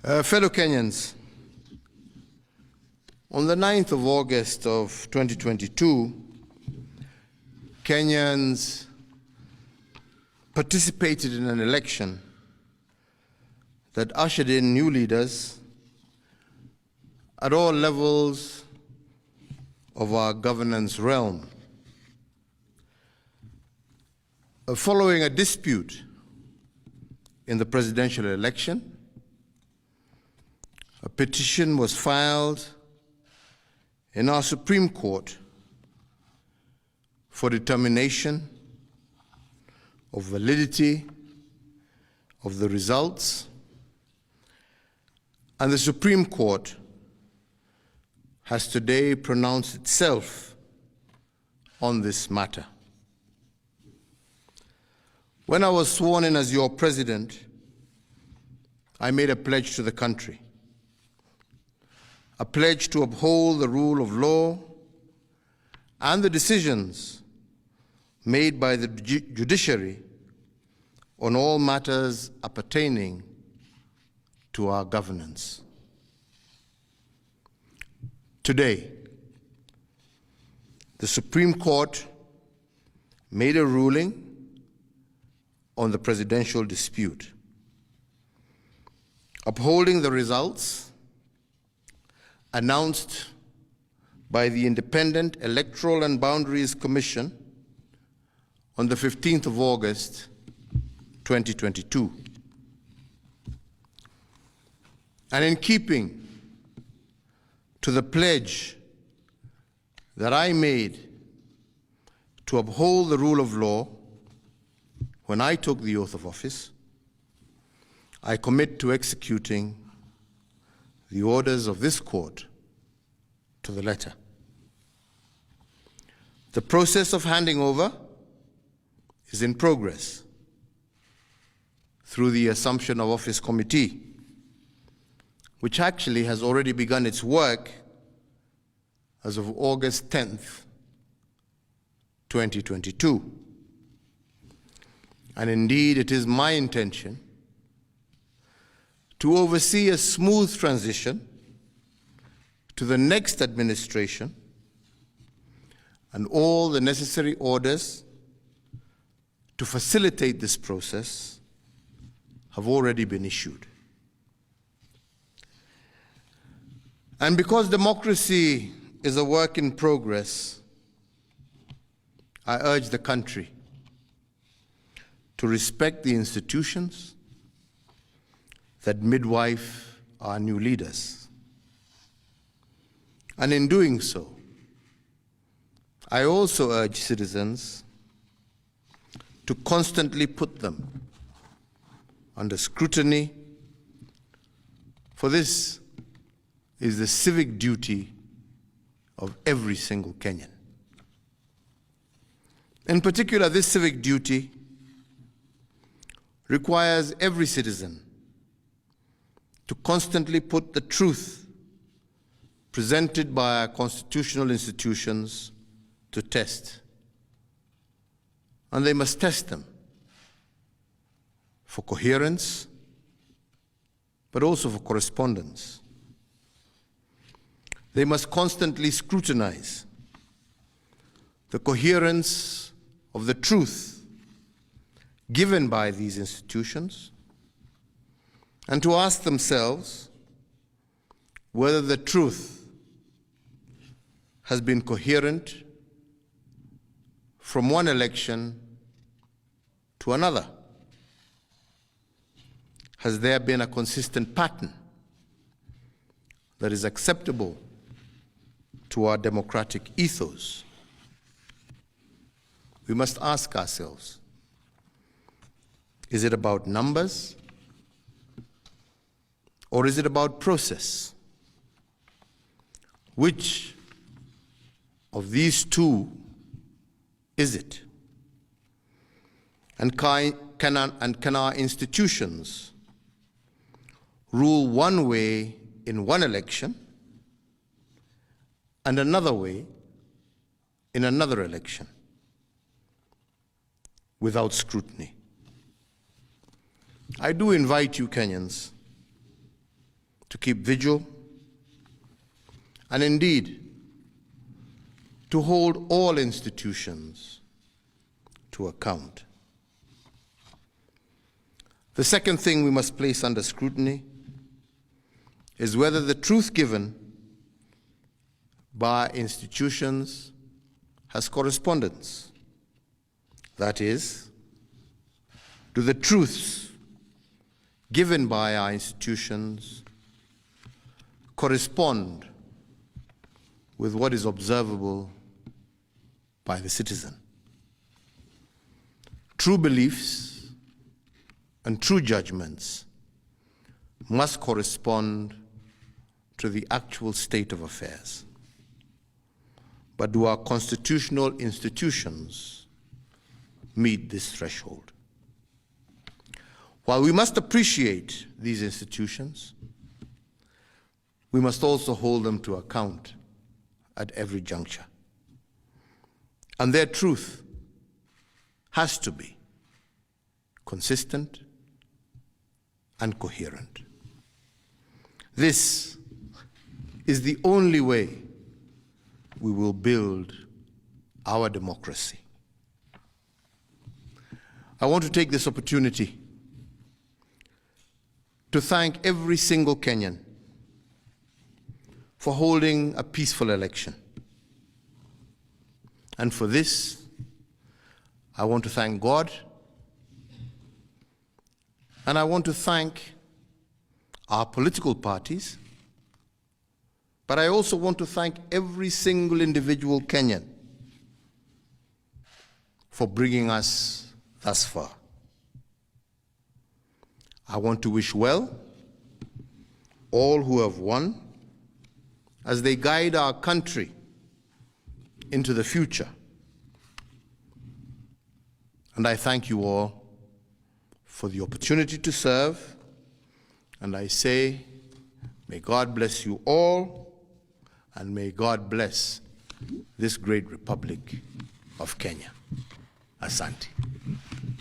Fellow Kenyans, on the 9th of August of 2022, Kenyans participated in an election that ushered in new leaders at all levels of our governance realm. Following a dispute in the presidential election, a petition was filed in our Supreme Court for determination of validity of the results, and the Supreme Court has today pronounced itself on this matter. When I was sworn in as your president, I made a pledge to the country. A pledge to uphold the rule of law and the decisions made by the judiciary on all matters appertaining to our governance. Today, the Supreme Court made a ruling on the presidential dispute, upholding the results announced by the Independent Electoral and Boundaries Commission on the 15th of August, 2022. And in keeping to the pledge that I made to uphold the rule of law when I took the oath of office, I commit to executing the orders of this court to the letter. The process of handing over is in progress through the Assumption of Office Committee, which actually has already begun its work as of August 10th, 2022. And indeed, it is my intention to oversee a smooth transition to the next administration, and all the necessary orders to facilitate this process have already been issued. And because democracy is a work in progress, I urge the country to respect the institutions that midwife our new leaders. And in doing so, I also urge citizens to constantly put them under scrutiny, for this is the civic duty of every single Kenyan. In particular, this civic duty requires every citizen to constantly put the truth presented by our constitutional institutions to test. And they must test them for coherence, but also for correspondence. They must constantly scrutinize the coherence of the truth given by these institutions, and to ask themselves whether the truth has been coherent from one election to another. Has there been a consistent pattern that is acceptable to our democratic ethos? We must ask ourselves, is it about numbers, or is it about process? Which of these two is it? And can our institutions rule one way in one election and another way in another election without scrutiny? I do invite you, Kenyans, keep vigil, and indeed to hold all institutions to account. The second thing we must place under scrutiny is whether the truth given by institutions has correspondence. That is, do the truths given by our institutions correspond with what is observable by the citizen? True beliefs and true judgments must correspond to the actual state of affairs. But do our constitutional institutions meet this threshold? While we must appreciate these institutions, we must also hold them to account at every juncture. And their truth has to be consistent and coherent. This is the only way we will build our democracy. I want to take this opportunity to thank every single Kenyan for holding a peaceful election. And for this, I want to thank God, and I want to thank our political parties, but I also want to thank every single individual Kenyan for bringing us thus far. I want to wish well all who have won as they guide our country into the future. And I thank you all for the opportunity to serve, and I say, may God bless you all, and may God bless this great Republic of Kenya. Asante.